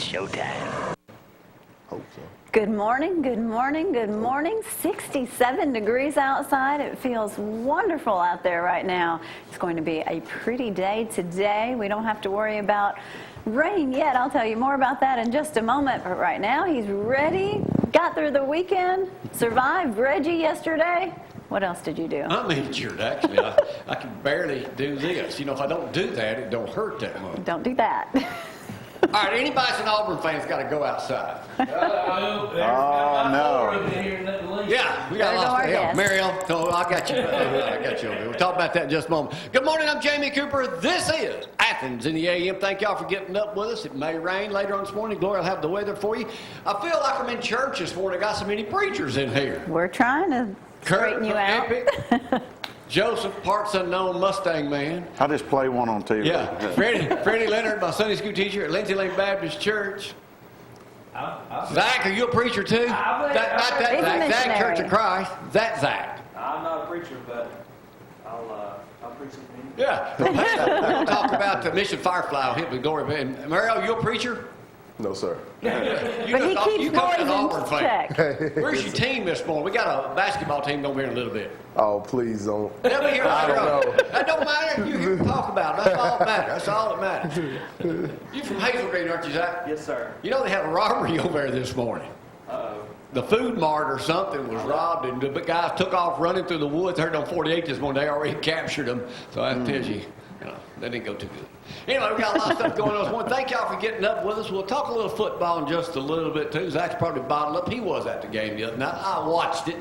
It's showtime. Hope so. Good morning, good morning, good morning. 67 degrees outside. It feels wonderful out there right now. It's going to be a pretty day today. We don't have to worry about rain yet. I'll tell you more about that in just a moment. But right now, he's ready. Got through the weekend. Survived Reggie yesterday. What else did you do? I'm injured, actually. I can barely do this. You know, if I don't do that, it don't hurt that much. Don't do that. All right, anybody that's an Auburn fan's got to go outside. No. Yeah, we got lots of help. Mariel, I got you. I got you over here. We'll talk about that in just a moment. Good morning, I'm Jamie Cooper. This is Athens in the AM. Thank y'all for getting up with us. It may rain later on this morning. Gloria will have the weather for you. I feel like I'm in church this morning. I got so many preachers in here. We're trying to straighten you out. Epic. Joseph, parts unknown Mustang man. I just play one on TV. Yeah, Freddy Leonard, my Sunday school teacher at Lindsay Lane Baptist Church. Zack, are you a preacher too? Not that Zack. Zack, Church of Christ. That Zack. I'm not a preacher, but I'll preach with me. Yeah. We're going to talk about the Mission Firefly. Hit with glory. And Mariel, you a preacher? No, sir. But he keeps boys in check. Where's your team this morning? We got a basketball team over here in a little bit. Oh, please don't. Let me hear I don't know. That don't matter. You here to talk about it. That's all that matters. That's all that matters. You from Hazel Green, aren't you, Zach? Yes, sir. You know they had a robbery over there this morning. Uh-oh. The food mart or something was robbed, and the guys took off running through the woods. Heard on 48 this morning. They already captured them. So that tells you, that didn't go too good. Anyway, we got a lot of stuff going on this morning. Thank y'all for getting up with us. We'll talk a little football in just a little bit, too. Zach's probably bottled up. He was at the game the other night. I watched it.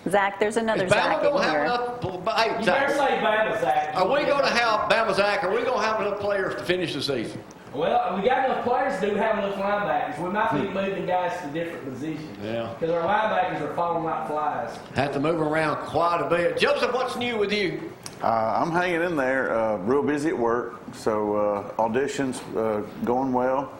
Zach, there's another Is Zach Bama in going to have here. enough? Hey, You better say Bama, Zack. Are we going to have Bama, Zach? Are we going to have enough players to finish the season? Well, we got enough players to have enough linebackers. We might be moving guys to different positions. Yeah. Because our linebackers are falling like flies. Have to move around quite a bit. Joseph, what's new with you? I'm hanging in there, real busy at work, so auditions going well.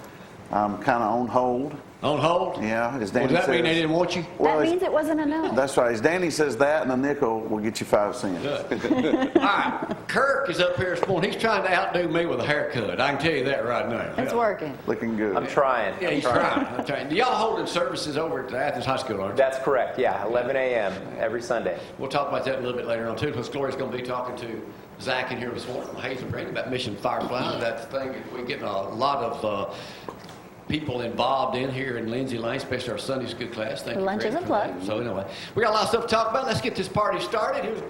I'm kind of on hold. On hold? Yeah, as Well, Danny does that says. mean they didn't want you? Well, That means it wasn't enough. that's right. As Danny says that, and a nickel will get you 5 cents. Good. All right. Kirk is up here this morning. He's trying to outdo me with a haircut. I can tell you that right now. It's working. Looking good. I'm trying. Yeah, he's trying. I'm trying. Y'all holding services over at Athens High School, aren't you? That's correct, yeah. 11 a.m. every Sunday. We'll talk about that a little bit later on, too, because Gloria's going to be talking to Zack in here this morning from Hazel Green about Mission Firefly. That thing, we're getting a lot of people involved in here in Lindsay Lane, especially our Sunday school class. Thank you, Lunch Greg, is a for plug. that. So anyway, we got a lot of stuff to talk about. Let's get this party started.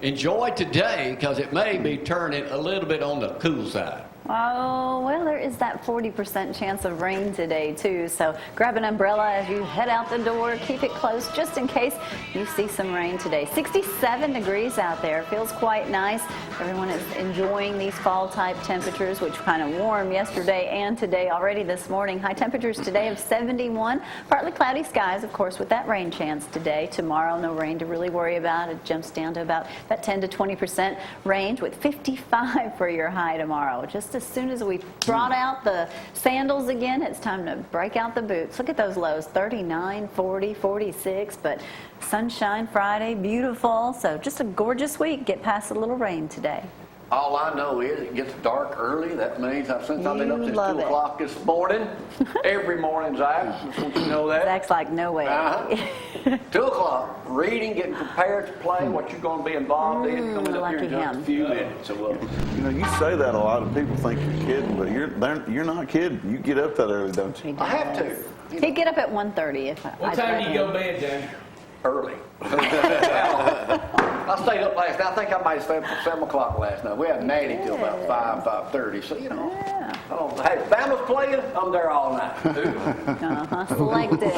Enjoy today, because it may be turning a little bit on the cool side. Oh, well, there is that 40% chance of rain today, too. So grab an umbrella as you head out the door. Keep it close just in case you see some rain today. 67 degrees out there. Feels quite nice. Everyone is enjoying these fall-type temperatures, which were kind of warm yesterday and today already this morning. High temperatures today of 71. Partly cloudy skies, of course, with that rain chance today. Tomorrow, no rain to really worry about. It jumps down to about that 10 to 20% range with 55 for your high tomorrow. Just as soon as we brought out the sandals again, it's time to break out the boots. Look at those lows, 39, 40, 46, but sunshine Friday, beautiful. So just a gorgeous week. Get past a little rain today. All I know is it gets dark early. That means since I've been up since 2 love it. o'clock this morning, every morning, Zach, just want you to know that. Zach's like, no way. 2 o'clock, reading, getting prepared to play, what you're going to be involved in, coming up here in lucky just him. a few minutes. So, You know, you say that a lot of people think you're kidding, but you're not kidding. You get up that early, don't you? He I have does. to. He'd get up at 1:30 if I What time do you go to bed, Jamie? Early. I stayed up last night. I think I might have stayed up till 7 o'clock last night. We had Natty till about 5:30. So, you know. Yeah. Hey, if Bama's playing, I'm there all night. Selected.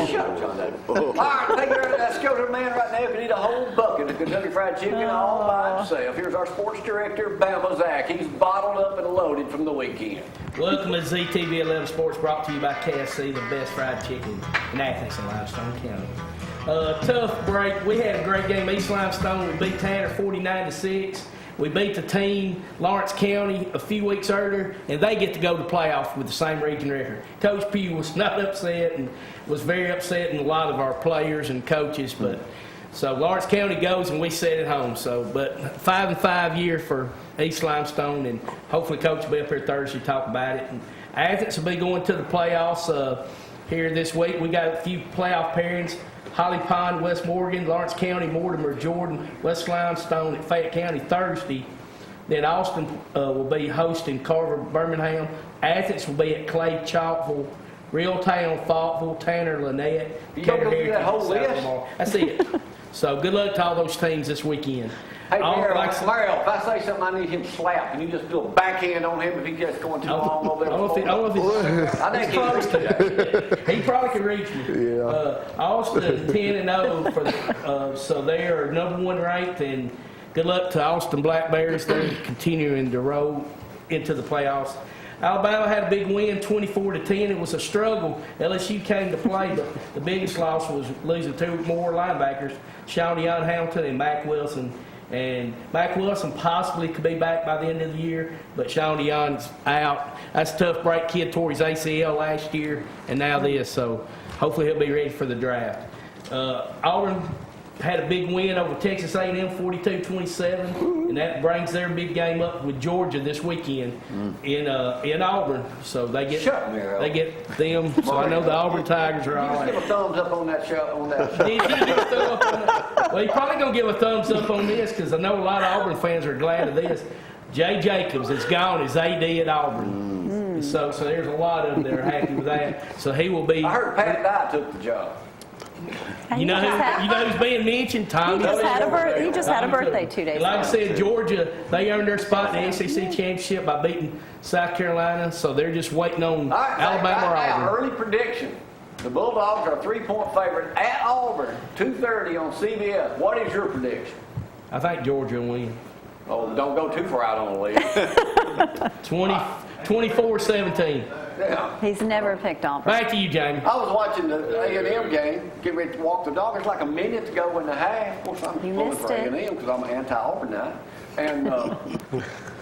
All right, let's go to the man right now who can eat a whole bucket of Kentucky Fried Chicken all by himself. Here's our sports director, Bama Zack. He's bottled up and loaded from the weekend. Welcome to ZTV 11 Sports, brought to you by KFC, the best fried chicken in Athens and Limestone County. Tough break. We had a great game. East Limestone, we beat Tanner 49-6. We beat the team, Lawrence County, a few weeks earlier, and they get to go to playoffs with the same region record. Coach Pugh was not upset and was very upset, and a lot of our players and coaches, but So Lawrence County goes and we sit at home. So, but 5-5 year for East Limestone, and hopefully Coach will be up here Thursday to talk about it. And Athens will be going to the playoffs here this week. We got a few playoff pairings. Holly Pond, West Morgan, Lawrence County, Mortimer, Jordan, West Limestone at Fayette County Thursday. Then Austin will be hosting Carver, Birmingham. Athens will be at Clay, Chalkville, Reeltown, Faultville, Tanner, Lynette, You don't go through that whole list? That's it. So good luck to all those teams this weekend. Hey, Mario, Like I said- if I say something I need him slapped, can you just do a backhand on him if he gets going too long over there? I don't know if I think he's it's he probably can reach me. Yeah. Austin 10-0 for so they are number 1 ranked, and good luck to Austin Black Bears. They're continuing to roll into the playoffs. Alabama had a big win, 24-10. It was a struggle. LSU came to play, but the biggest loss was losing 2 more linebackers, Shawnee Hamilton and Mac Wilson. And Mac Wilson possibly could be back by the end of the year, but Shawnee Young's out. That's a tough break. Kid tore his ACL last year, and now this. So hopefully he'll be ready for the draft. Auburn had a big win over Texas A&M, 42-27, and that brings their big game up with Georgia this weekend in Auburn. So they get them. So I know the Auburn Tigers are all Just give a thumbs up on that show. On that. Did you give a thumb up on that? Well, he's probably going to give a thumbs up on this because I know a lot of Auburn fans are glad of this. Jay Jacobs is gone as AD at Auburn. So there's a lot of them that are happy with that. So he will be. I heard Pat Dye took the job. You know who's being mentioned? Tommy. He just had a birthday 2 days ago. Like I said, Georgia, they earned their spot in the SEC championship by beating South Carolina, so they're just waiting on Alabama or Auburn. Early prediction. The Bulldogs are a 3-point favorite at Auburn, 2:30 on CBS. What is your prediction? I think Georgia will win. Oh, don't go too far out on the limb. 24-17. Yeah. He's never picked Auburn. Back to you, Jamie. I was watching the A&M game, getting ready to walk the dog. It's like a minute to go in the half. Of course, I'm You pulling missed for it. A&M because I'm an anti-Auburn now. And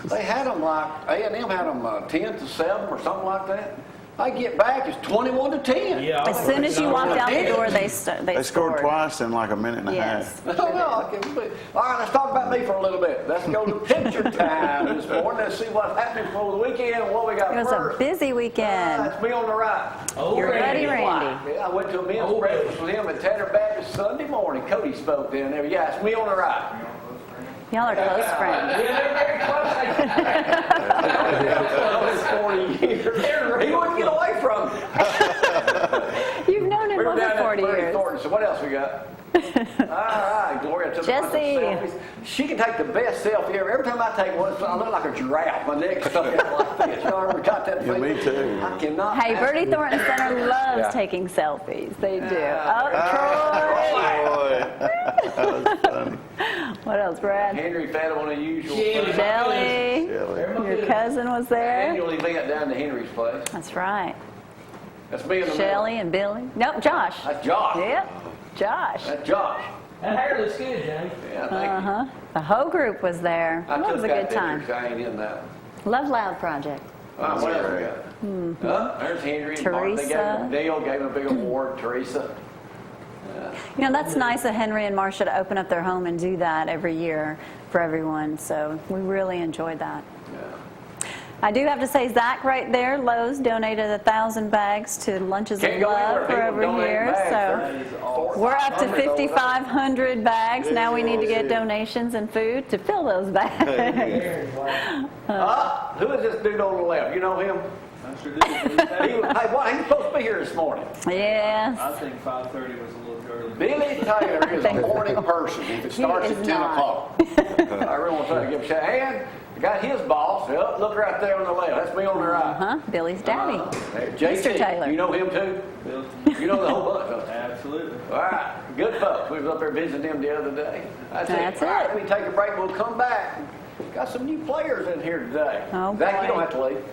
they had them like, A&M had them 10-7 or something like that. I get back, it's 21-10. Yeah. As soon as you walked out the door, they Scored twice in like a minute and a Yes. half. Oh, no, I can't believe. All right, let's talk about me for a little bit. Let's go to picture time this morning. Let's see what's happening for the weekend and what we got It was first. a busy weekend. That's me on the right. Your buddy Randy. Yeah, I went to a men's breakfast with him at Tanner Baptist Sunday morning. Cody spoke down there. Yeah, it's me on the right. Y'all are close friends. It's 40 years. He wouldn't get away from me. You've known him We were over down 40 at Freddy years. Thornton. So what else we got? All right, Gloria took a bunch of Jesse. selfies. She can take the best selfie ever. Every time I take one, I look like a giraffe. My neck's stuck out like this. Y'all ever got that? Yeah, me too. I cannot. Hey, Bertie Thornton Center loves taking selfies. They do. Troy. What else, Brad? Henry fed him on the usual. Shelly. Your cousin was there. Annual event down to Henry's place. That's right. That's me in the Shelly and Billy. Nope, Josh. That's Josh. Yep, Josh. That's Josh. That hair looks good, Jamie. Yeah, thank you. The whole group was there. I That took was a that good time. picture, so I ain't in that one. Love Loud Project. All right, what else we got? There's Henry and Mark. They gave Teresa. him, Dale gave him a big award. Teresa. You know, that's nice of Henry and Marcia to open up their home and do that every year for everyone. So we really enjoyed that. Yeah. I do have to say, Zack right there, Lowe's, donated 1,000 bags to Lunches of Can't go Love anywhere. for People every donate year. bags. So we're up to 5,500 bags. Now we need to get donations and food to fill those bags. Who is this dude on the left? You know him? I sure did. He was supposed to be here this morning. Yes. I think 5:30 was a little early. Billy Taylor is a morning person. If it starts is at 10 not. o'clock. I really want to give a shout. And I got his boss. Oh, look right there on the left. That's me on the right. Billy's daddy. JT. Mr. Taylor. You know him too? You know the whole bunch, don't you? Absolutely. All right, good folks. We was up there visiting them the other day. That's All right, it. let me take a break. We'll come back. Got some new players in here today. Oh, Zach, you boy. don't have to leave.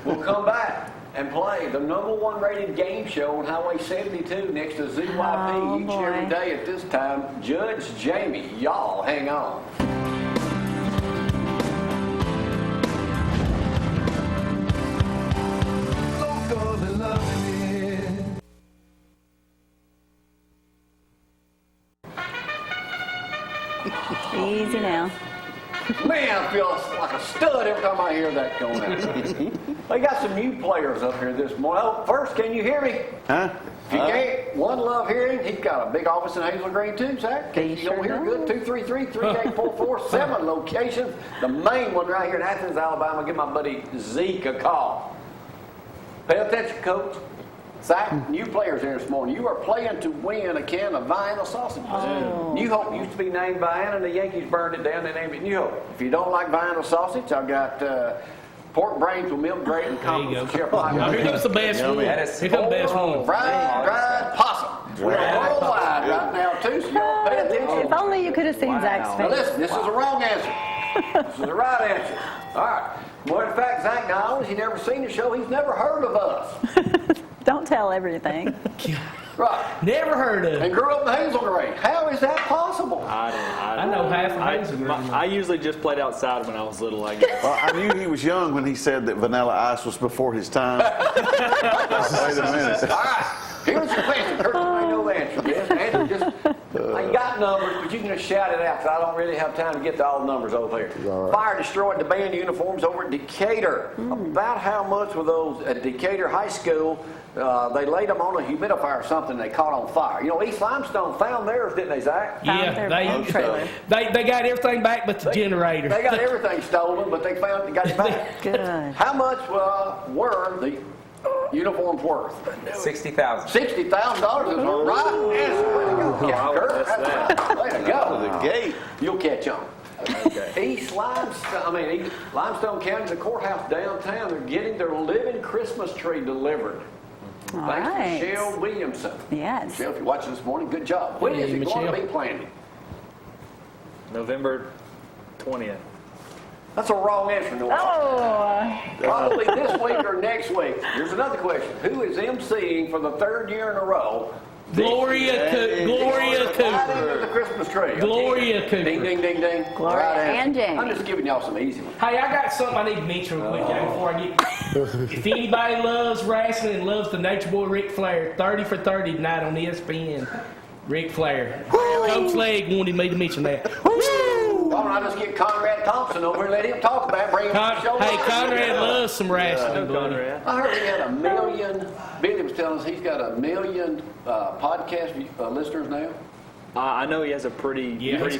We'll come back and play the #1 rated game show on Highway 72 next to ZYP Oh, each and every boy. day at this time. Judge Jamie, y'all hang on. stud every time I hear that going out. They got some new players up here this morning. Oh, first, can you hear me? Huh? If you can't, One Love Hearing, he's got a big office in Hazel Green too, Zach. He You don't sure hear good? 233-3844, 7 locations. The main one right here in Athens, Alabama. Give my buddy Zeke a call. Pay attention, Coach. Zach, new players here this morning. You are playing to win a can of Vienna sausages. Oh. New Hope used to be named Vienna, and the Yankees burned it down. They named it New Hope. If you don't like Vienna sausage, I've got pork brains with milk gravy and There you compliments. go. Chef Now, Mike. here comes the best one. That is Here comes the best one. Fried dried possum. We're worldwide right now, too, so y'all pay attention. If only you could have seen Zach's Now face. listen, this is the wrong answer. This is the right answer. All right. Well, in fact, Zach Niles, he's never seen the show. He's never heard of us. Don't tell everything. Right. Never heard of And it. grew up in Hazel Green. How is that possible? I know half of Hazel Green. I usually just played outside when I was little, I guess. Well, I knew he was young when he said that Vanilla Ice was before his time. Wait a minute. All right. Here's the question. Kirk, I know the answer to this. Answer just, I got numbers, but you can just shout it out because I don't really have time to get to all the numbers over here. All right. Fire destroyed the band uniforms over at Decatur. About how much were those at Decatur High School? They laid them on a humidifier or something. They caught on fire. You know, East Limestone found theirs, didn't they, Zach? Yeah, Found their trailer. they got everything back but the generator. They got everything stolen, but they got it back. Good. How much were the uniforms worth? 60,000. $60,000 is the right answer. Way to go, Captain Kirk. That's right. Way to go. The gate. You'll catch on. East Limestone County, the courthouse downtown, they're getting their living Christmas tree delivered. All Thanks right. to Michelle Williamson. Yes. Michelle, if you're watching this morning, good job. When is it going to Michelle. be planted? November 20th. That's a wrong answer, Noah. Oh. Probably this week or next week. Here's another question. Who is emceeing for the third year in a row? Gloria Right Cooper. under the Christmas tree. Gloria Cooper. Ding, ding, ding, ding. Gloria Right and answer. James. I'm just giving y'all some easy ones. Hey, I got something I need to mention real quick, Jack, before I get. If anybody loves wrestling and loves the Nature Boy Ric Flair, 30 for 30 tonight on ESPN. Ric Flair. Coach Legg wanted me to mention that. Why don't I just get Conrad Thompson over and let him talk about it, bring him to the show? Hey, Conrad loves some wrestling, buddy. Conrad. I heard he had 1 million, Billy was telling us he's got 1 million podcast listeners now. I know he has a pretty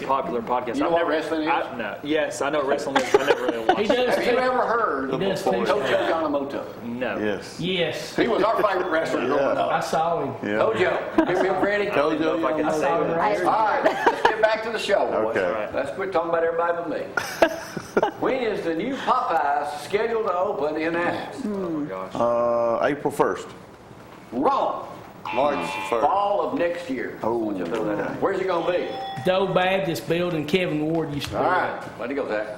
popular podcast. You know what wrestling is? No. Yes, I know what wrestling is. I never really watched He does Have you too. ever heard of He does Coach too. Yamamoto? No. Yes. Yes. He was our favorite wrestler growing I up. saw him. Yeah. Kojo, give him Freddy. I don't know if I can I say saw him that. right All right, let's get back to the show, boys. Okay. Right. Let's quit talking about everybody but me. When is the new Popeyes scheduled to open in Athens? Oh, gosh. April 1st. Wrong. March 1st. Fall of next year. Oh. Want you to throw that out. Where's it going to be? Doe Baptist building Kevin Ward used to All be. right, let it go, Zach.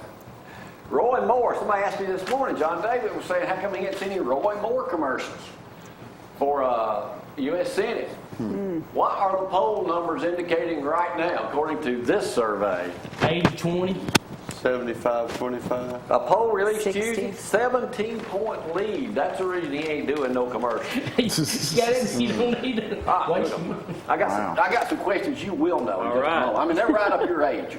Roy Moore. Somebody asked me this morning. John David was saying, how come he hadn't seen any Roy Moore commercials for U.S. Senate? What are the poll numbers indicating right now, according to this survey? 80-20. 75-25. A poll released 60. Tuesday, 17-point lead. That's the reason he ain't doing no commercials. You don't need to waste your money. I got some questions you will know. in All just a right. moment. I mean, they're right up your age.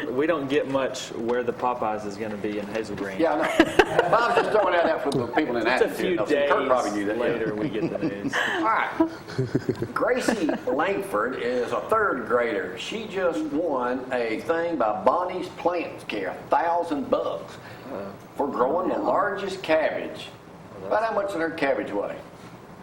We don't get much where the Popeyes is going to be in Hazel Green. Yeah, I know. But I was just throwing that out for the people in It's a Athens. few Kirk days probably knew that. later we get the news. All right. Gracie Langford is a third grader. She just won a thing by Bonnie's Plant Care, 1,000 bucks for growing the largest cabbage. About how much did her cabbage weigh?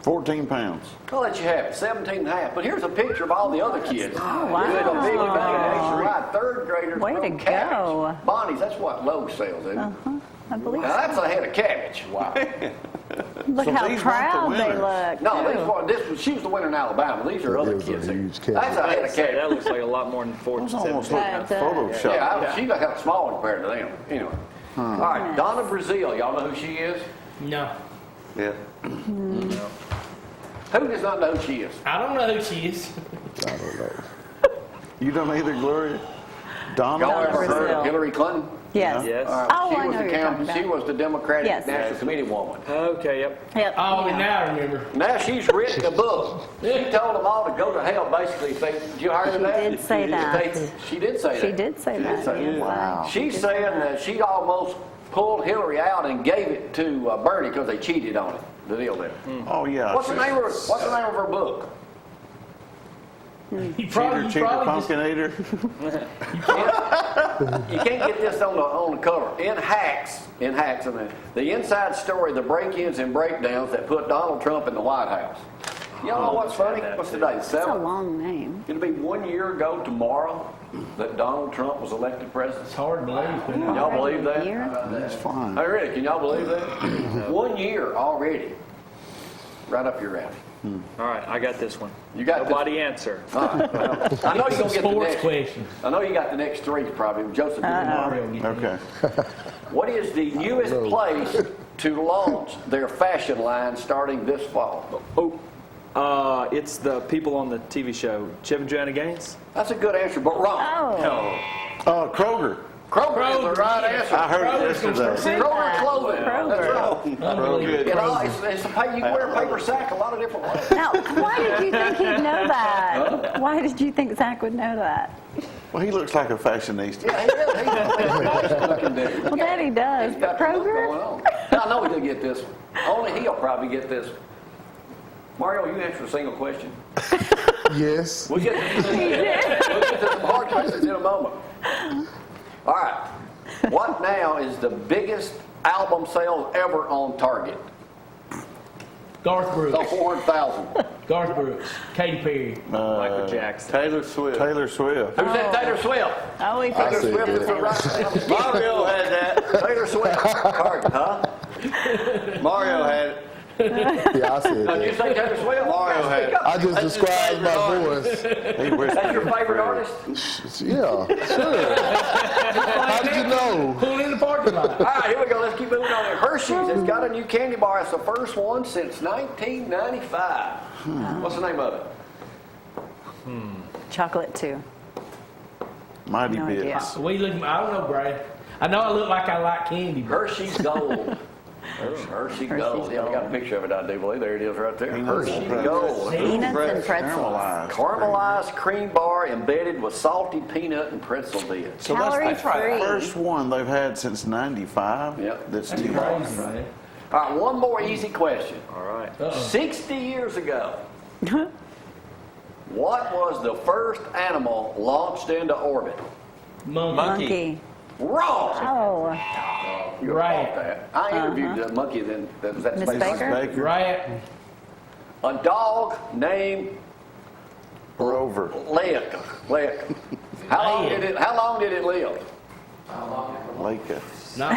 14 pounds. I'll let you have it, 17 and a half. But here's a picture of all the other kids. Oh, wow. There's a big bag nationwide. Third graders Way grow to cabbage. go. Bonnie's, that's what Lowe's sells, isn't it? I believe Now so. that's a head of cabbage. Wow. Look So how these weren't the proud they winners. look. No, too. she was the winner in Alabama. These are other It was a kids. there. huge cabbage. That's a head of Say, that cabbage. looks like a lot more than 4 It's to almost 7. like That does. Photoshop. Yeah, she got small compared to them. Anyway. All right, Donna Brazil. Y'all know who she is? No. Yeah. Who does not know who she is? I don't know who she is. I don't know. You don't either, Gloria? Donna? Y'all ever heard Brazil. of Hillary Clinton? Yes. Yes. Oh, she I was know the who you're talking She about. was the Democratic Yes. National Committee woman. Okay, yep. Yep. Oh, yeah. now I remember. Now she's written a book. She told them all to go to hell, basically. If they, did you hear She that? did say that. She did say that. She did say that. say yes. Wow. She's saying that she almost pulled Hillary out and gave it to Bernie because they cheated on it. The deal there. Oh, yeah. What's the name of her book? You Cheater, probably pumpkin eater. You can't get this on the cover. In hacks, I mean, the inside story, the break-ins and breakdowns that put Donald Trump in the White House. Y'all know what's funny? What's today? That's a 7th? long name. It'll be 1 year ago tomorrow that Donald Trump was elected president. It's hard to believe. Isn't it? Y'all believe that? That's fine. Hey, really? Can y'all believe that? 1 year already. Right up your alley. All right, I got this one. You got Nobody answer. All right. I know you're going to get the Sports next. question. I know you got the next three probably. Joseph, Okay. what is the newest place to launch their fashion line starting this fall? It's the people on the TV show, Chip and Joanna Gaines. That's a good answer, but wrong. Oh. Kroger. Kroger is the right answer. I heard it yesterday. Kroger clothing. Kroger. That's right. You know, it's you can wear a paper sack a lot of different ways. Now, why did you think he'd know that? Why did you think Zach would know that? Well, he looks like a fashionista. Yeah, he does. He's a fashion looking dude. Well, that he does. He's But got what's Kroger? going on. Now, I know he'll get this one. Only he'll probably get this one. Mario, you answer a single question. Yes. We'll get to some hard questions in a moment. All right. What now is the biggest album sales ever on Target? Garth Brooks. So 400,000. Garth Brooks. Katy Perry. Michael Jackson. Taylor Swift. Who said Taylor Swift? Oh, he Taylor said Swift is the right. Mario had that. Taylor Swift. Target, huh? Mario had it. Yeah, I said Did you that. say Taylor Swift? Mario had it. I just described my voice. That's your favorite artist? Yeah, sure. How did you know? Pull in the parking lot. All right, here we go. Let's keep moving on. Hershey's has got a new candy bar. It's the first one since 1995. What's the name of it? Chocolate, too. Mighty No idea. Bits. I don't know, Brad. I know I look like I like candy, but Hershey's Gold. Hershey Gold. Yeah, we got a picture of it, I do believe. There it is right there. Hershey Gold. Peanuts and pretzels. Caramelized cream bar embedded with salty peanut and pretzel bits. So that's the Calorie-free. first one they've had since 95. Yep. That's that's new. crazy, man. All right, one more easy question. All right. 60 years ago, what was the first animal launched into orbit? Monkey. Wrong. Oh, You Right. thought that. I interviewed the monkey then. That was that Miss space Baker? Baker. Rat. A dog named Rover. Leonard. How long did it live? Leica. not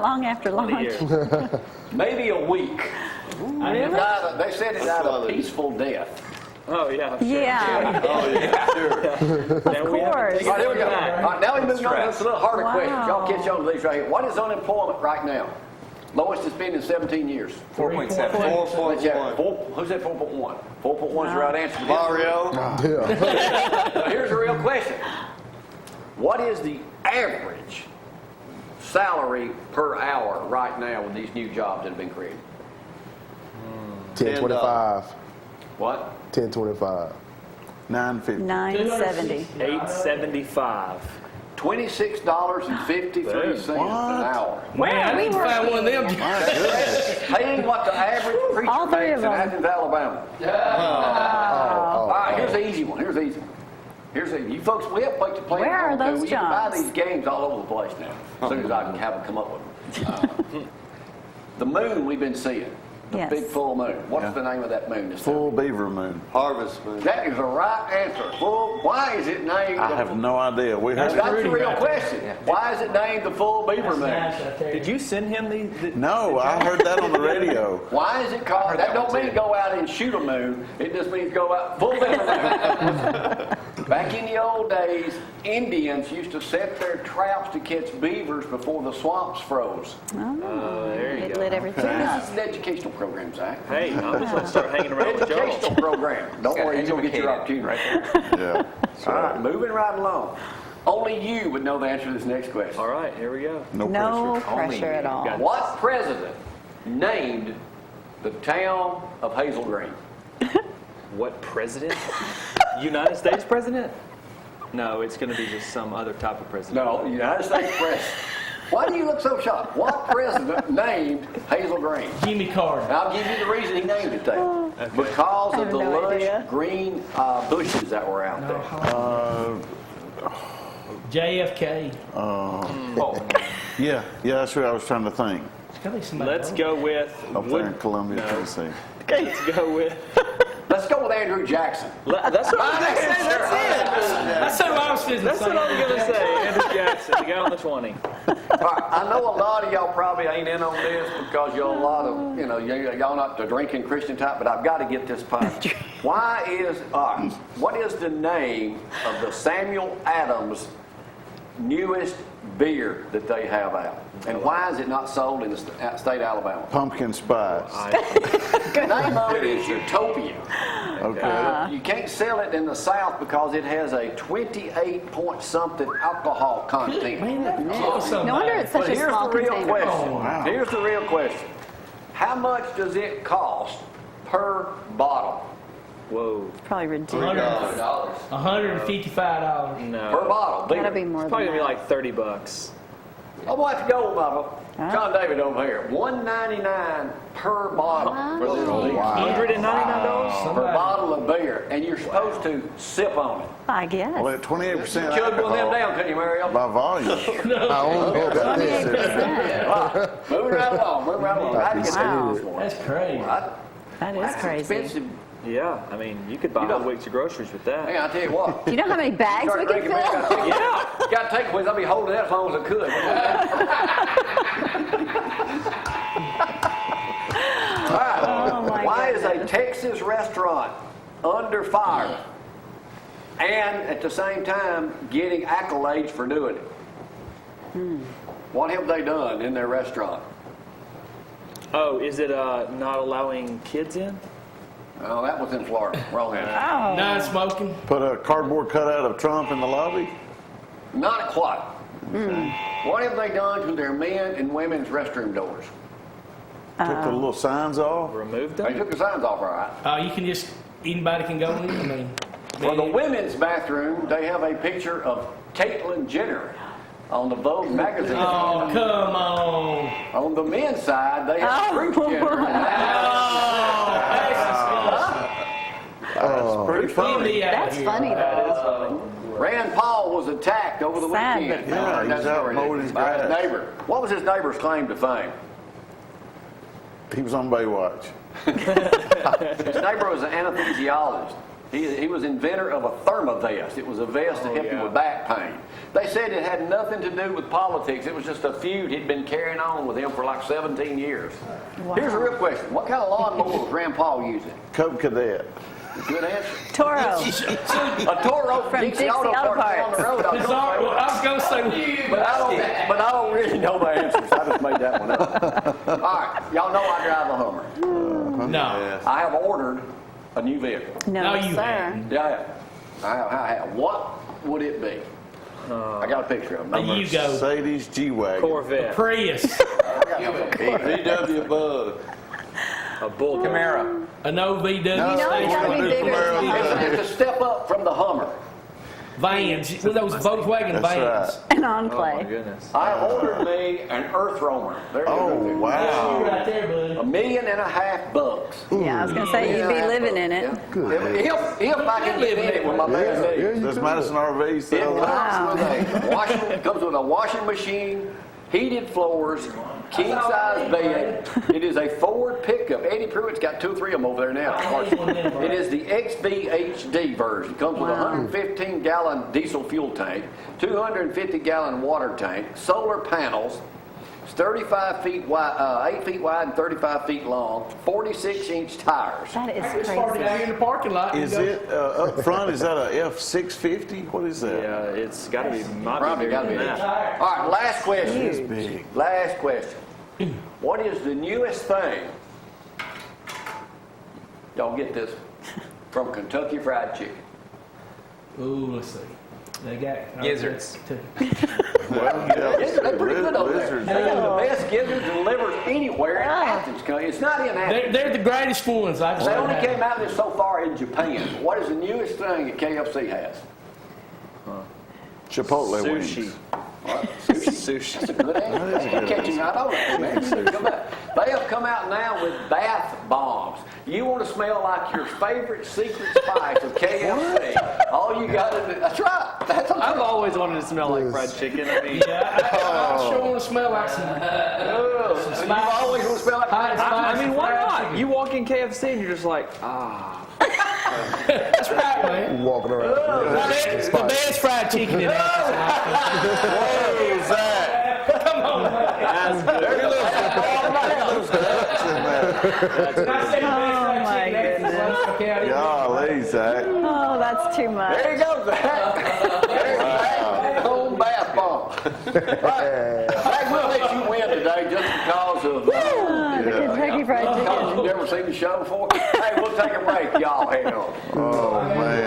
long after launch. Maybe a week. They said it died a peaceful death. Oh, yeah. Yeah, Oh yeah, sure. of course. All right, here we go. All right, now we move on to this a little harder Wow. question. Y'all catch on to these right here. What is unemployment right now? Lowest it's been in 17 years. 4.7. 4.1. Who said 4.1? 4.1 is the right answer. Mario. Yeah. Now here's the real question. What is the average salary per hour right now with these new jobs that have been created? 10.25. What? 10.25. 950. 970. 875. $26.53 an hour. Man, I need to find one of them. Paying what the average preacher All three makes of in them. Athens, Alabama. All right, here's the easy one. You folks, we have places to play. Where are those You can buy jobs? these games all over the place now. As soon as I can have them come up with them. The moon we've been seeing. The Yes. big full moon. What's the name of that moon this time? Full beaver moon. Harvest moon. That is the right answer. Full. Why is it named? I have no idea. We heard That's the Pretty real right. question. Why is it named the full beaver That's moon? nice right there. Did you send him the No, I heard that on the radio. Why is it called? That don't mean go out and shoot a moon. It just means go out full beaver moon. Back in the old days, Indians used to set their traps to catch beavers before the swamps froze. there you It go. lit everything This up. is an educational program, Zach. Hey, I'm just going to start hanging around with Educational Joe. program. Don't worry, you're going to get your opportunity right there. Yeah. All right, moving right along. Only you would know the answer to this next question. All right, here we go. No pressure. pressure at all. Got it. What president named the town of Hazel Green? What president? United States president? No, it's going to be just some other type of president. No, United States president. Why do you look so shocked? What president named Hazel Green? Jimmy Carter. And I'll give you the reason he named it that. Because I of have the no lush idea. green bushes that were out there. JFK. Yeah, that's what I was trying to think. It's gotta be somebody Let's else. go with. Up there in Columbia, Tennessee. Let's go with. Let's go with Andrew Jackson. That's what I was going to say. That's it. That's what I was fixing to That's say. what I was going to say. Andrew Jackson, the guy on the 20. All right, I know a lot of y'all probably ain't in on this because you're a lot of, y'all not the drinking Christian type, but I've got to get this point. What is the name of the Samuel Adams newest beer that they have out? And why is it not sold in the state of Alabama? Pumpkin spice. The name of it is Utopia. Okay. You can't sell it in the South because it has a 28-point-something alcohol content. No wonder it's such But a here's small the real container. question. wow. Here's the real question. How much does it cost per bottle? Whoa. Probably ridiculous. $155. No. Per bottle. Gotta be more It's probably than going to be that. like $30. I'm going to have to go, Mama. John David over here. $1.99 per bottle for this beer. $199? Per bottle of beer. And you're supposed to sip on it. I guess. Well, at 28% Chug one of them alcohol down, couldn't you, Mario? by volume. I don't know about this. 28%. Moving right along. Moving right along. How do you get Wow. this one? That's crazy. That is That's crazy. expensive. Yeah, I mean, you could buy a whole week's groceries with that. Hey, I'll tell you what. Do you know how many bags we can fill? You got to take one. I'll be holding that as long as I could. All right. Oh, my Why is a goodness. Texas restaurant under fire and at the same time getting accolades for doing it? What have they done in their restaurant? Oh, is it not allowing kids in? Oh, that was in Florida. Wrong answer. Oh. Non-smoking. Put a cardboard cutout of Trump in the lobby. Not quite. What have they done to their men and women's restroom doors? Took the little signs off. Removed They them? took the signs off, all right. You can just, anybody can go in. I mean, For the women's bathroom, they have a picture of Caitlyn Jenner on the Vogue magazine. oh, come on. On the men's side, they have Bruce Jenner. Oh, Pretty get funny. me out of That's here. funny, though. Rand Paul was attacked over the Sad, weekend. but Yeah, he was out mowing his by his grass. neighbor. What was his neighbor's claim to fame? He was on Baywatch. His neighbor was an anesthesiologist. He was inventor of a thermovest. It was a vest to help you with back pain. They said it had nothing to do with politics. It was just a feud he'd been carrying on with him for like 17 years. Wow. Here's a real question. What kind of lawnmower was Rand Paul using? Cub Cadet. Good answer. Toro. A Toro From Dixie Dixie Auto Auto Parts down the road. I was going to say, But I don't really know my answers. I just made that one up. All right. Y'all know I drive a Hummer. no. I have ordered a new vehicle. No, No, you sir. haven't. Yeah, I have. What would it be? I got a picture of it. You go. Mercedes G-Wagon. Corvette. Prius. VW Bug. A bull. Camaro. An OVW You know it's station. got to be bigger than that. It's a step up from the Hummer. Vans. Well, those Volkswagen That's vans. An Oh, my enclave. goodness. I ordered me an Earth Roamer. There you Oh, go. You wow. right there, buddy. $1.5 million bucks. Yeah, I was going to say you'd be living in it. Good. If I can live in it with my bad Yeah, knees. you Does could. Madison RV It sell that? comes with a washing machine, heated floors, king size bed. It is a Ford pickup. Eddie Pruitt's got 2 or 3 of them over there now. It is the XVHD version. It comes with a 115-gallon diesel fuel tank, 250-gallon water tank, solar panels. It's 35 feet wide, 8 feet wide and 35 feet long, 46-inch tires. That is It's parked out here crazy. in the parking lot. Is it up front? Is that a F650? What is that? Yeah, it's got to be. Might Probably be got to bigger be than this. that. All right, last question. It's big. Last question. What is the newest thing? Y'all get this from Kentucky Fried Chicken. Ooh, let's see. They got Gizzards. Well, yeah, They're pretty good over there. lizards. They got the best gizzards and livers anywhere in Athens. It's not in Athens. They're the greatest ones. I just They don't only have. came out this so far in Japan. What is the newest thing that KFC has? Chipotle Sushi. wings. Sushi. That's a good answer. That is a good Catching right on it, man. Come back. They have come out now with bath bombs. You want to smell like your favorite secret spice of KFC. All you got to do, that's right. That's okay. I've always wanted to smell like fried chicken. I mean, I sure want to smell like some. You always want to smell like I mean, why not? You walk in KFC and you're just like, That's right, man. Walking around. The best fried chicken in Athens. Whoa, Zach. Come on, Oh, my goodness. Golly, Zach. Oh, that's too much. There you go, Zach. There's Zach. Home bath bomb. Right. Zach, we'll let you win today just because of The Kentucky Fried because Chicken. you've never seen the show before. Hey, we'll take a break. Y'all hang on. Oh, man.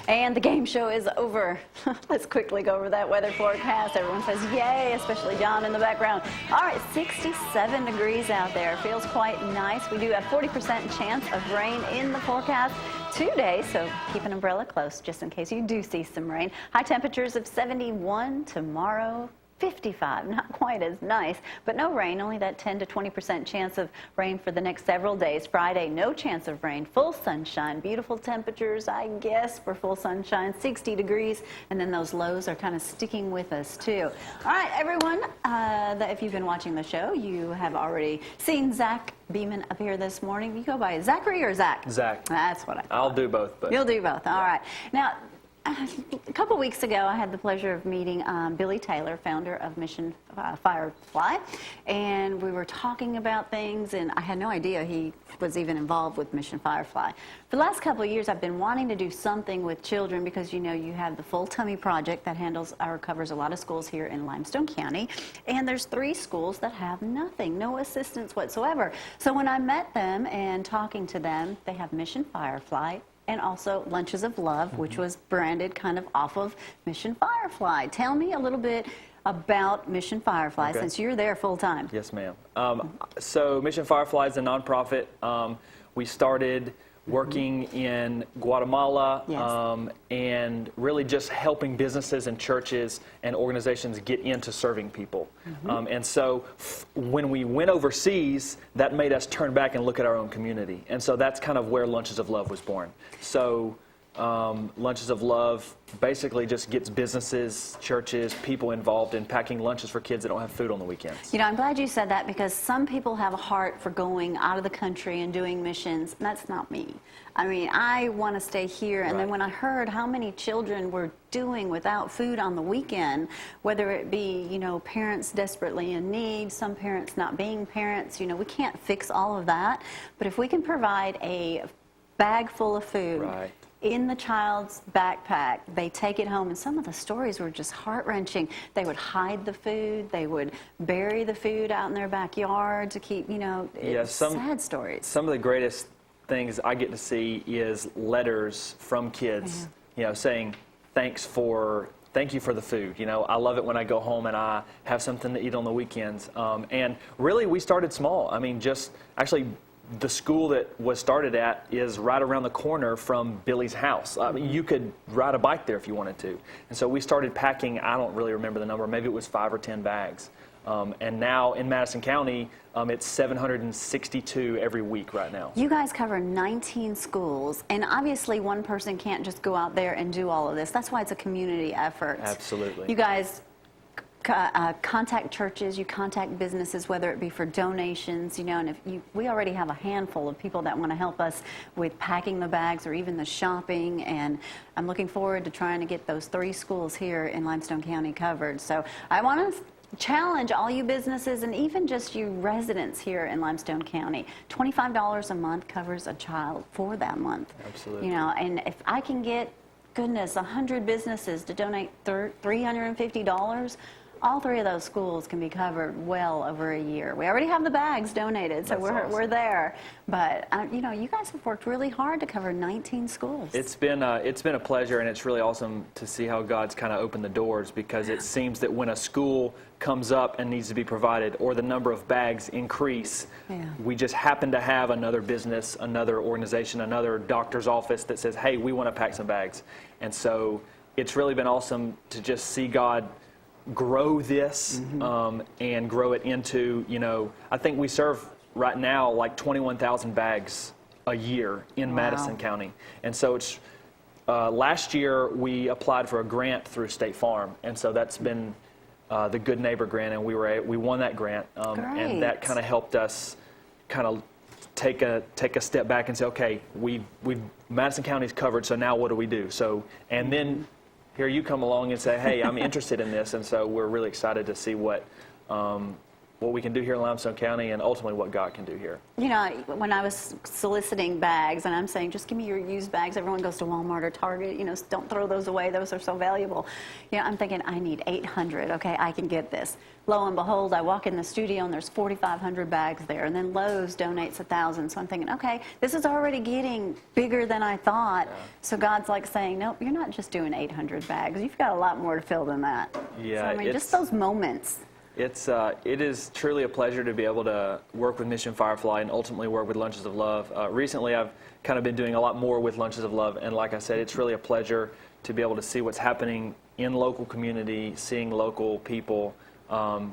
And the game show is over. Let's quickly go over that weather forecast. Everyone says yay, especially John in the background. All right, 67 degrees out there. Feels quite nice. We do have 40% chance of rain in the forecast today, so keep an umbrella close just in case you do see some rain. High temperatures of 71 tomorrow. 55, not quite as nice, but no rain, only that 10 to 20% chance of rain for the next several days. Friday, no chance of rain, full sunshine, beautiful temperatures, I guess, for full sunshine, 60 degrees, and then those lows are kind of sticking with us too. All right, everyone, if you've been watching the show, you have already seen Zach Beaman up here this morning. You go by Zachary or Zach? Zach. That's what I thought. I'll do both. But You'll do both, all right. Now, a couple weeks ago, I had the pleasure of meeting Billy Taylor, founder of Mission Firefly, and we were talking about things, and I had no idea he was even involved with Mission Firefly. For the last couple of years, I've been wanting to do something with children because, you know, you have the Full Tummy Project that handles or covers a lot of schools here in Limestone County, and there's 3 schools that have nothing, no assistance whatsoever. So when I met them and talking to them, they have Mission Firefly, and also Lunches of Love, which was branded kind of off of Mission Firefly. Tell me a little bit about Mission Firefly, since you're there full time. Yes, ma'am. So Mission Firefly is a nonprofit. We started working in Guatemala and really just helping businesses and churches and organizations get into serving people. And so when we went overseas, that made us turn back and look at our own community. And so that's kind of where Lunches of Love was born. So Lunches of Love basically just gets businesses, churches, people involved in packing lunches for kids that don't have food on the weekends. You know, I'm glad you said that because some people have a heart for going out of the country and doing missions, and that's not me. I mean, I want to stay here, and then when I heard how many children were doing without food on the weekend, whether it be, you know, parents desperately in need, some parents not being parents, you know, we can't fix all of that, but if we can provide a bag full of food, in the child's backpack, they take it home, and some of the stories were just heart-wrenching. They would hide the food, they would bury the food out in their backyard to keep, you know, sad stories. Some of the greatest things I get to see is letters from kids, you know, saying thank you for the food. You know, I love it when I go home and I have something to eat on the weekends. And really, we started small. I mean, the school that was started at is right around the corner from Billy's house. I mean, you could ride a bike there if you wanted to. And so we started packing, I don't really remember the number, maybe it was 5 or 10 bags. And now in Madison County, it's 762 every week right now. You guys cover 19 schools, and obviously one person can't just go out there and do all of this. That's why it's a community effort. Absolutely. You guys contact churches, you contact businesses, whether it be for donations, and we already have a handful of people that want to help us with packing the bags or even the shopping, and I'm looking forward to trying to get those 3 schools here in Limestone County covered. So I want to challenge all you businesses and even just you residents here in Limestone County. $25 a month covers a child for that month. Absolutely. And if I can get, goodness, 100 businesses to donate $350, all 3 of those schools can be covered well over a year. We already have the bags donated, so we're there. But you guys have worked really hard to cover 19 schools. It's been a pleasure, and it's really awesome to see how God's kind of opened the doors, because it seems that when a school comes up and needs to be provided, or the number of bags increase, we just happen to have another business, another organization, another doctor's office that says, hey, we want to pack some bags. And so it's really been awesome to just see God grow this and grow it into, I think we serve right now like 21,000 bags a year in Madison County. And so it's last year we applied for a grant through State Farm, and so that's been the Good Neighbor grant, and we won that grant, and that kind of helped us kind of take a step back and say, okay, Madison County's covered, so now what do we do? So, and then here you come along and say, hey, I'm interested in this, and so we're really excited to see what we can do here in Limestone County, and ultimately what God can do here. When I was soliciting bags, and I'm saying, just give me your used bags. Everyone goes to Walmart or Target. Don't throw those away. Those are so valuable. I'm thinking, I need 800. Okay, I can get this. Lo and behold, I walk in the studio, and there's 4,500 bags there. And then Lowe's donates 1,000. So I'm thinking, okay, this is already getting bigger than I thought. Yeah. So God's like saying, nope, you're not just doing 800 bags. You've got a lot more to fill than that. Yeah, so, just those moments. It is truly a pleasure to be able to work with Mission Firefly and ultimately work with Lunches of Love. Recently, I've kind of been doing a lot more with Lunches of Love, and like I said, it's really a pleasure to be able to see what's happening in local community, seeing local people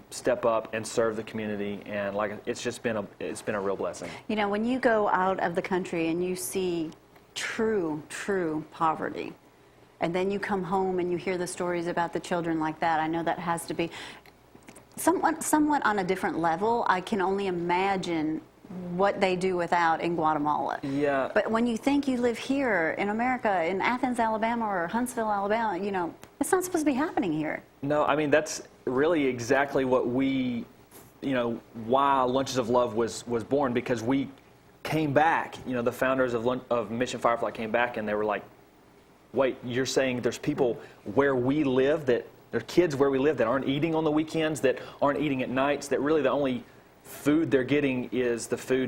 step up and serve the community, and it's been a real blessing. When you go out of the country and you see true poverty, and then you come home and you hear the stories about the children like that, I know that has to be somewhat on a different level. I can only imagine what they do without in Guatemala. Yeah. But when you think you live here in America, in Athens, Alabama, or Huntsville, Alabama, it's not supposed to be happening here. No, I mean, that's really exactly what why Lunches of Love was born, because we came back, the founders of Mission Firefly came back, and they were like, wait, you're saying there's people where we live there are kids where we live that aren't eating on the weekends, that aren't eating at nights, that really the only food they're getting is the free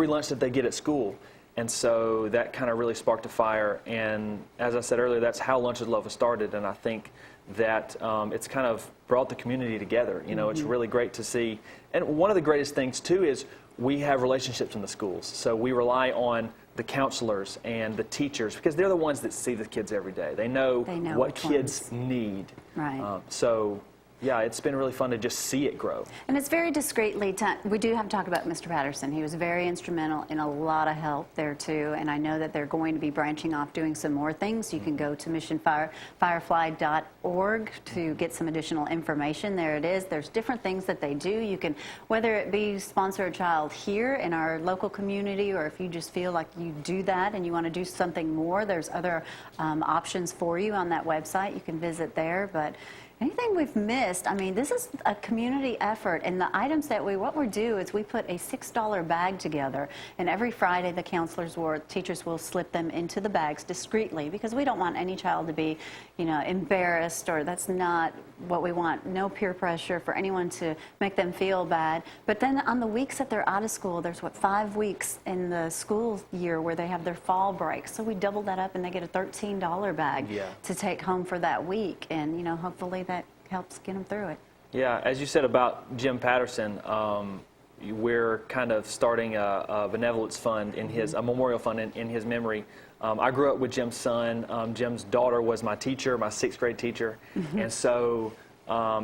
lunch that they get at school. And so that kind of really sparked a fire. And as I said earlier, that's how Lunches of Love was started. And I think that it's kind of brought the community together. It's really great to see. And one of the greatest things, too, is we have relationships in the schools. So we rely on the counselors and the teachers, because they're the ones that see the kids every day. They know what kids need. Right. Yeah, it's been really fun to just see it grow. And it's very discreetly, we do have to talk about Mr. Patterson. He was very instrumental in a lot of help there, too. And I know that they're going to be branching off doing some more things. You can go to missionfirefly.org to get some additional information. There it is. There's different things that they do. You can, whether it be sponsor a child here in our local community, or if you just feel like you do that and you want to do something more, there's other options for you on that website. You can visit there. But anything we've missed, I mean, this is a community effort, and the items that what we do is we put a $6 bag together, and every Friday the teachers will slip them into the bags discreetly, because we don't want any child to be, embarrassed, or that's not what we want. No peer pressure for anyone to make them feel bad. But then on the weeks that they're out of school, there's 5 weeks in the school year where they have their fall break. So we double that up, and they get a $13 bag to take home for that week, and hopefully that helps get them through it. Yeah, as you said about Jim Patterson, we're kind of starting a benevolence fund in a memorial fund in his memory. I grew up with Jim's son. Jim's daughter was my teacher, my 6th grade teacher, and so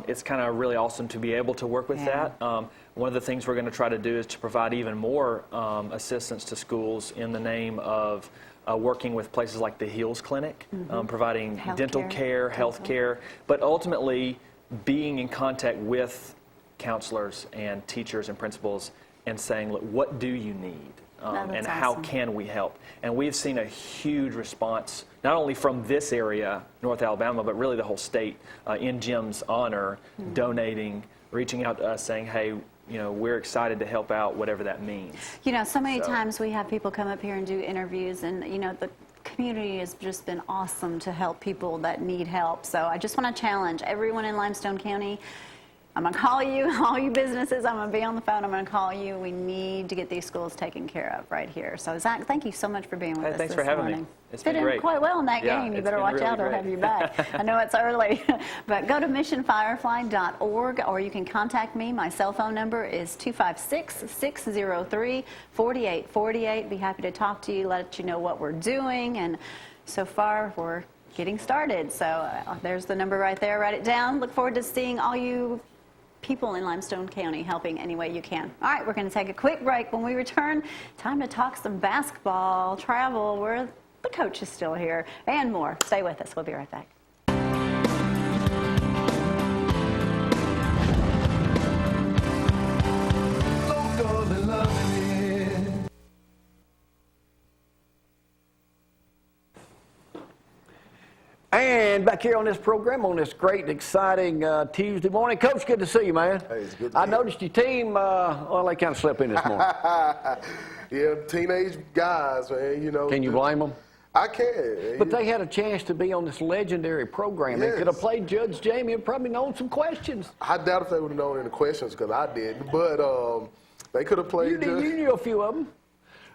it's kind of really awesome to be able to work with that. One of the things we're going to try to do is to provide even more assistance to schools in the name of working with places like the Heals Clinic, providing dental care, health care. But ultimately, being in contact with counselors and teachers and principals and saying, look, what do you need? And how awesome. can we help? And we've seen a huge response, not only from this area, North Alabama, but really the whole state, in Jim's honor, donating, reaching out to us saying, hey, you know, we're excited to help out, whatever that means. You know, so many times we have people come up here and do interviews, and, you know, the community has just been awesome to help people that need help. So I just want to challenge everyone in Limestone County. I'm going to call you, all you businesses. I'm going to be on the phone. I'm going to call you. We need to get these schools taken care of right here. So, Zach, thank you so much for being with us Thanks this for having morning. me. It's Fit been in great. quite well in that Yeah, game. You it's better been watch really out. I'll great. have you back. I know it's early. But go to missionfirefly.org, or you can contact me. My cell phone number is 256-603-4848. Be happy to talk to you, let you know what we're doing. And so far, we're getting started. So there's the number right there. Write it down. Look forward to seeing all you people in Limestone County helping any way you can. All right, we're going to take a quick break. When we return, time to talk some basketball, travel, where the coach is still here, and more. Stay with us. We'll be right back. And back here on this program on this great and exciting Tuesday morning. Coach, good to see you, man. Hey, it's good to I be here. noticed your team, well, they kind of slept in this morning. Yeah, teenage guys, man, you know. Can you blame them? I can. But they had a chance to be on this legendary program. They could have Yes. played Judge Jamie and probably known some questions. I doubt if they would have known any questions because I didn't, but they could have played. You knew a few of them.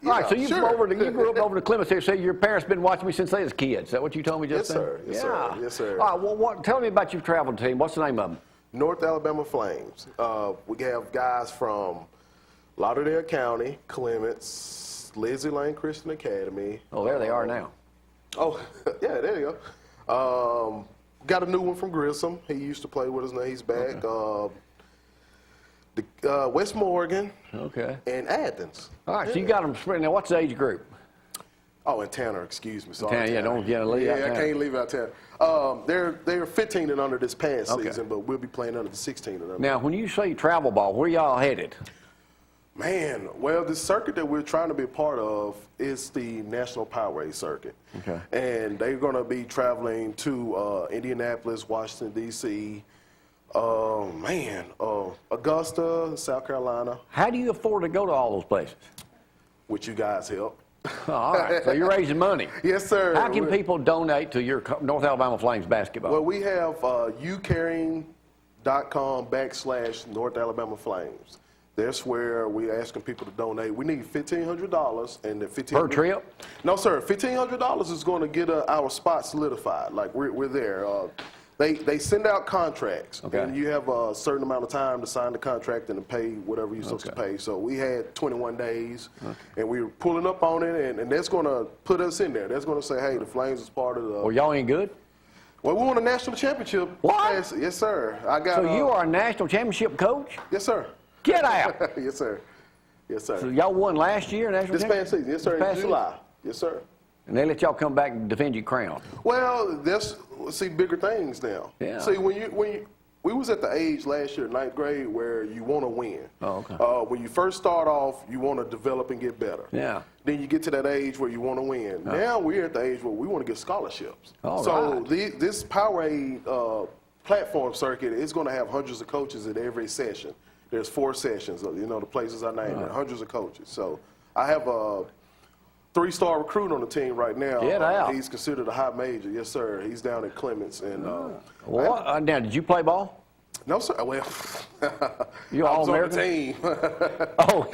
Yeah, All right, so you sure. you grew up over to Clements here. Say your parents been watching me since they was kids. Is that what you told me just Yes, then? sir. Yes, yeah. sir. Yes, sir. All right, well, tell me about your travel team. What's the name of them? North Alabama Flames. We have guys from Lauderdale County, Clements, Lizzie Lane Christian Academy. Oh, there they are now. Oh, yeah, there you go. Got a new one from Grissom. He used to play with us. Now he's back. West Morgan Okay. and Athens. All right, so you got them spread. Now, what's the age group? Oh, and Tanner, excuse me. Sorry, Tanner, yeah, don't leave out Yeah, Tanner. I can't leave out Tanner. They're 15 and under this past Okay. season, but we'll be playing under the 16 and under. Now, when you say travel ball, where y'all headed? Man, well, the circuit that we're trying to be a part of is the National Powerade Circuit. Okay. And they're going to be traveling to Indianapolis, Washington, D.C., Augusta, South Carolina, How do you afford to go to all those places? which you guys help. All right, so you're raising money. Yes, sir. How can We're- people donate to your North Alabama Flames basketball? Well, we have ucaring.com/North Alabama Flames. That's where we're asking people to donate. We need $1,500, and the Per trip? No, sir. $1,500 is going to get our spot solidified. Like we're there. They send out contracts, Okay. and you have a certain amount of time to sign the contract and to pay whatever you're supposed to Okay. pay. So we had 21 days, and we were pulling up on it, and that's going to put us in there. That's going to say, hey, the Flames is part of the. Well, y'all ain't good? Well, we won a national championship. What? Yes, sir. I got. So you are a national championship coach? Yes, sir. Get out! Yes, sir. Yes, sir. So y'all won last year, national This championship? past season, yes, sir. This past In season? July, yes, sir. And they let y'all come back and defend your crown. Well, there's bigger things now. Yeah. See, we was at the age last year, 9th grade, where you want to win. Oh, okay. When you first start off, you want to develop and get better. Yeah. Then you get to that age where you want to win. Now we're at the age where we want to get scholarships. All so right. This Powerade platform circuit is going to have hundreds of coaches at every session. There's 4 sessions. The places I named, hundreds of coaches. So I have a 3-star recruit on the team right now. Get out. He's considered a high major. Yes, sir. He's down at Clements. And What? Now, did you play ball? no, sir. Well, You I was on the All-American? team. Oh,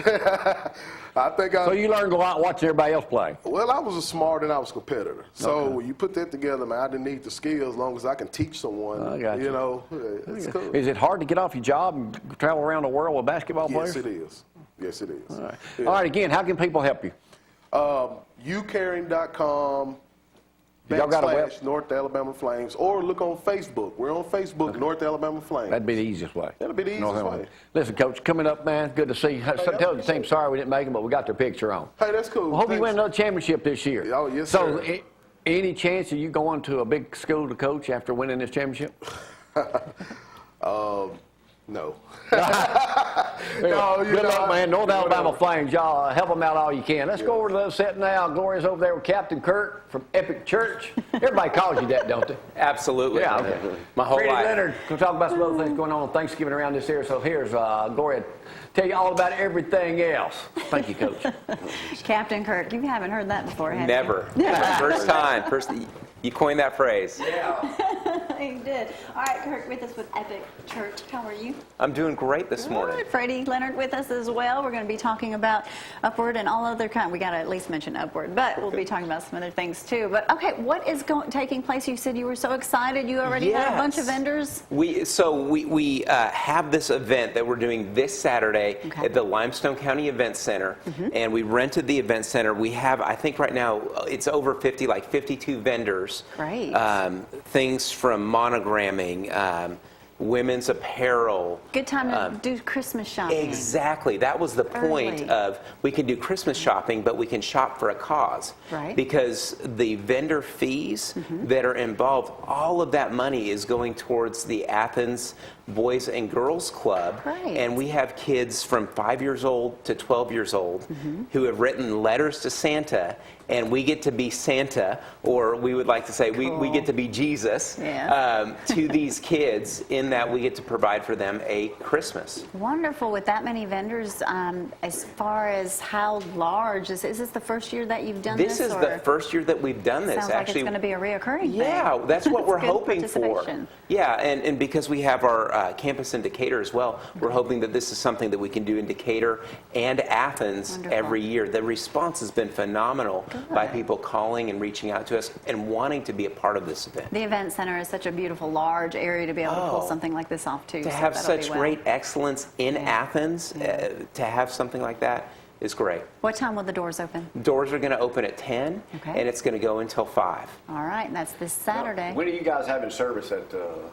I think so you learned to go out and watch everybody else play? Well, I was a smart and I was a competitor. So Okay. when you put that together, man, I didn't need the skills as long as I can teach someone. I got you. It's cool. Is it hard to get off your job and travel around the world with basketball players? Yes, it is. Yes, it is. All right. Yeah. All right, again, how can people help you? ucaring.com Y'all got a web- North Alabama Flames, or look on Facebook. We're on Facebook, North Alabama Flames. That'd be the easiest way. That'd be the North easiest Alabama. way. Listen, Coach, coming up, man, good to see you. I Tell the appreciate team it. sorry we didn't make it, but we got their picture on. Hey, that's cool. Well, hope you Thanks. win another championship this year. Oh, yes, so, sir. Any chance of you going to a big school to coach after winning this championship? No. Good luck, man. North Alabama Flames, y'all help them out all you can. Let's go over to the set now. Gloria's over there with Captain Kirk from Epic Church. Everybody calls you that, don't they? Absolutely. Yeah, okay. My whole Freddy, life. Leonard, we'll talk about some other things going on Thanksgiving around this area. So here's Gloria, tell you all about everything else. Thank you, Coach. Captain Kirk, you haven't heard that before, have Never. First time. You coined that phrase. You did. All right, Kirk with us with Epic Church. How are you? I'm doing great this morning. Good. Freddie, Leonard with us as well. We're going to be talking about Upward and all other kind. We got to at least mention Upward, but we'll be talking about some other things too. But okay, what is taking place? You said you were so excited. You already had a bunch of vendors. We have this event that we're doing this Saturday at the Limestone County Event Center, and we rented the event center. We have, I think right now, it's over 50, like 52 vendors. Right. Things from monogramming, women's apparel. Good time to do Christmas shopping. Exactly. That was the point of, we can do Christmas shopping, but we can shop for a cause. Right. Because the vendor fees that are involved, all of that money is going towards the Athens Boys and Girls Club. Right. And we have kids from 5 years old to 12 years old who have written letters to Santa, and we get to be Santa, or we would like to say we get to be Jesus to these kids, in that we get to provide for them a Christmas. Wonderful. With that many vendors, as far as how large, is this the first year that you've done this? This is the first year that we've done this. Sounds like it's going to be a reoccurring thing. Yeah, that's what we're good hoping for. participation. Yeah, and because we have our campus in Decatur as well, we're hoping that this is something that we can do in Decatur and Athens every year. The response has been phenomenal by people calling and reaching out to us and wanting to be a part of this event. The event center is such a beautiful, large area to be able to pull something like this off too. To have such great excellence in Athens, to have something like that is great. What time will the doors open? Doors are going to open at 10, and it's going to go until 5. All right, and that's this Saturday. When are you guys having service at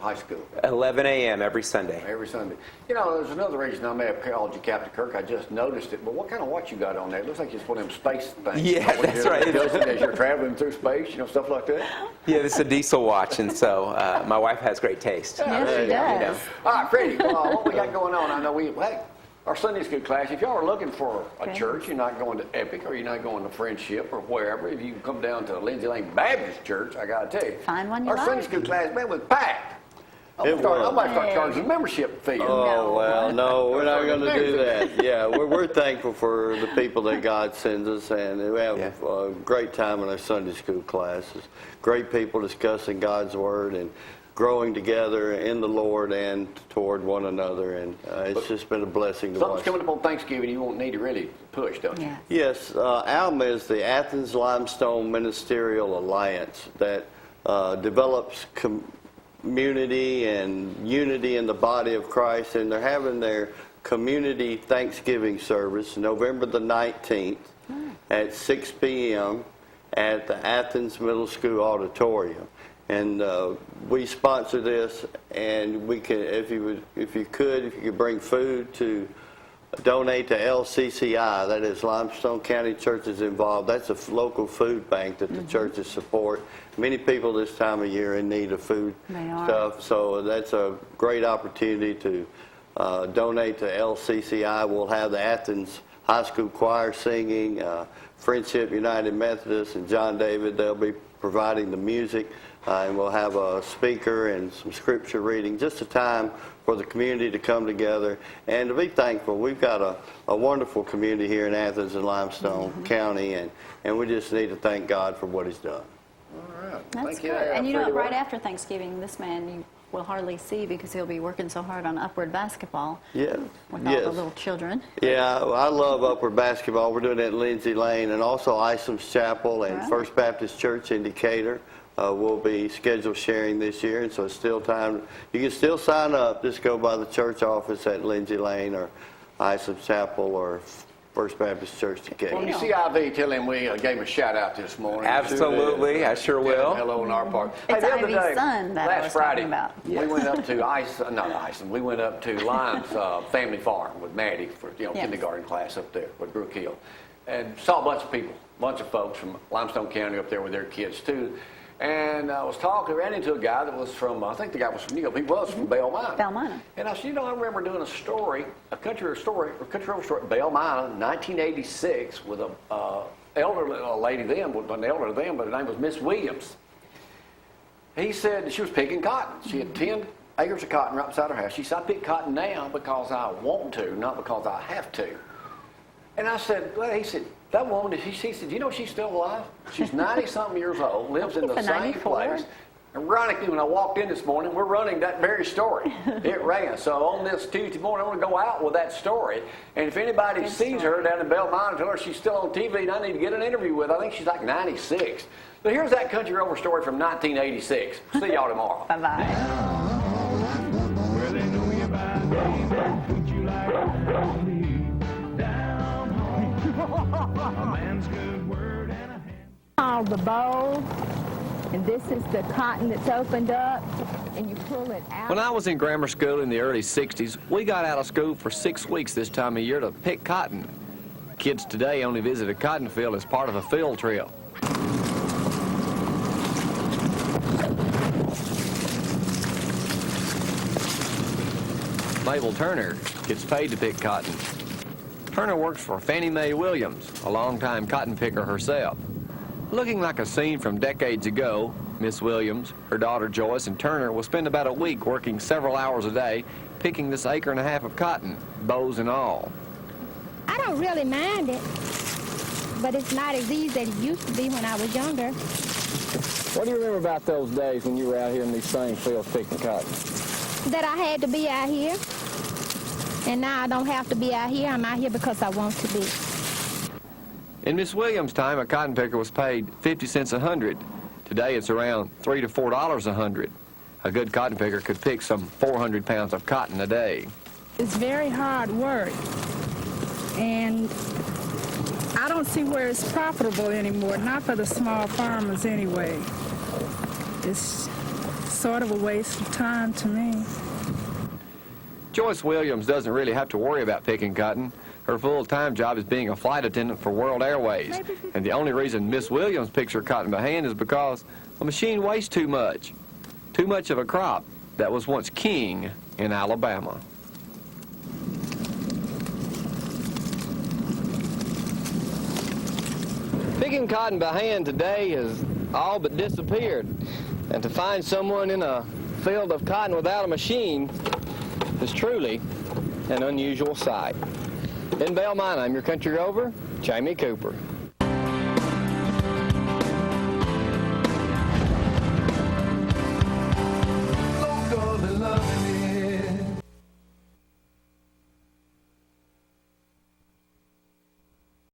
high school? 11 a.m. every Sunday. Every Sunday. You know, there's another reason I may have called you Captain Kirk. I just noticed it. But what kind of watch you got on there? It looks like it's one of them space things. Yeah, that's right. As you're traveling through space, you know, stuff like that. Yeah, this is a diesel watch, and so my wife has great taste. Yes, she does. You know. All right, Freddie, what we got going on? I know our Sunday school class, if y'all are looking for a church, you're not going to Epic or you're not going to Friendship or wherever, if you can come down to Lindsay Lane Baptist Church, I got to tell you. Find one you Our like. Sunday school class, man, was packed. I might start charging a membership fee. Oh, well, no, we're not going to do that. Yeah, we're thankful for the people that God sends us, and we have a great time in our Sunday school classes. Great people discussing God's Word and growing together in the Lord and toward one another, and it's just been a blessing to watch. Something's coming up on Thanksgiving you won't need to really push, don't you? Yeah. Yes, ALMA is the Athens Limestone Ministerial Alliance that develops community and unity in the body of Christ, and they're having their community Thanksgiving service November the 19th at 6 p.m. at the Athens Middle School Auditorium. And we sponsor this, and we can, if you could bring food to donate to LCCI, that is Limestone County Churches Involved. That's a local food bank that the churches support. Many people this time of year in need of food stuff, so that's a great opportunity to donate to LCCI. We'll have the Athens High School Choir singing, Friendship United Methodist and John David, they'll be providing the music. And we'll have a speaker and some scripture reading, just a time for the community to come together and to be thankful. We've got a wonderful community here in Athens and Limestone County, and we just need to thank God for what He's done. All right. That's good. And you know, right after Thanksgiving, this man you will hardly see because he'll be working so hard on Upward basketball with all the little children. Yeah, I love Upward basketball. We're doing it at Lindsay Lane, and also Isom's Chapel and First Baptist Church in Decatur. We'll be schedule sharing this year, and so it's still time. You can still sign up. Just go by the church office at Lindsay Lane or Isom's Chapel or First Baptist Church Decatur. Well, you see IV, tell him we gave him a shout out this morning. Absolutely, I sure will. Hello on our part. It's the other Ivy's day, son that I was last Friday, talking about. we went up to we went up to Lime's family farm with Maddie for kindergarten class up there with Brook Hill, and saw a bunch of people, bunch of folks from Limestone County up there with their kids too. And I was talking, ran into a guy that was from, I think the guy was from, he was from Bama. Bama. And I said, I remember doing a story, a country road story at Bama, 1986, with a elderly lady then, wasn't elder then, but her name was Miss Williams. He said she was picking cotton. She had 10 acres of cotton right beside her house. She said, I pick cotton now because I want to, not because I have to. And I said, well, he said, that woman, he said, you know she's still alive? She's 90-something years old, lives in the same place. Ironically, when I walked in this morning, we're running that very story. It ran. So on this Tuesday morning, I want to go out with that story. And if anybody sees her down in Belmont and tell her she's still on TV and I need to get an interview with her, I think she's like 96. So here's that Country Rover story from 1986. See y'all tomorrow. Bye-bye. Called the bowl, and this is the cotton that's opened up, and you pull it out. When I was in grammar school in the early 60s, we got out of school for 6 weeks this time of year to pick cotton. Kids today only visit a cotton field as part of a field trip. Mabel Turner gets paid to pick cotton. Turner works for Fannie Mae Williams, a longtime cotton picker herself. Looking like a scene from decades ago, Miss Williams, her daughter Joyce, and Turner will spend about a week working several hours a day picking this 1.5 acres of cotton, bows and all. I don't really mind it, but it's not as easy as it used to be when I was younger. What do you remember about those days when you were out here in these same fields picking cotton? That I had to be out here, and now I don't have to be out here. I'm out here because I want to be. In Miss Williams' time, a cotton picker was paid 50 cents a hundred. Today, it's around $3 to $4 a hundred. A good cotton picker could pick some 400 pounds of cotton a day. It's very hard work, and I don't see where it's profitable anymore, not for the small farmers anyway. It's sort of a waste of time to me. Joyce Williams doesn't really have to worry about picking cotton. Her full-time job is being a flight attendant for World Airways. And the only reason Miss Williams picks her cotton by hand is because the machine wastes too much. Too much of a crop that was once king in Alabama. Picking cotton by hand today has all but disappeared. And to find someone in a field of cotton without a machine is truly an unusual sight. In Belmont, I'm your Country Rover, Jamie Cooper.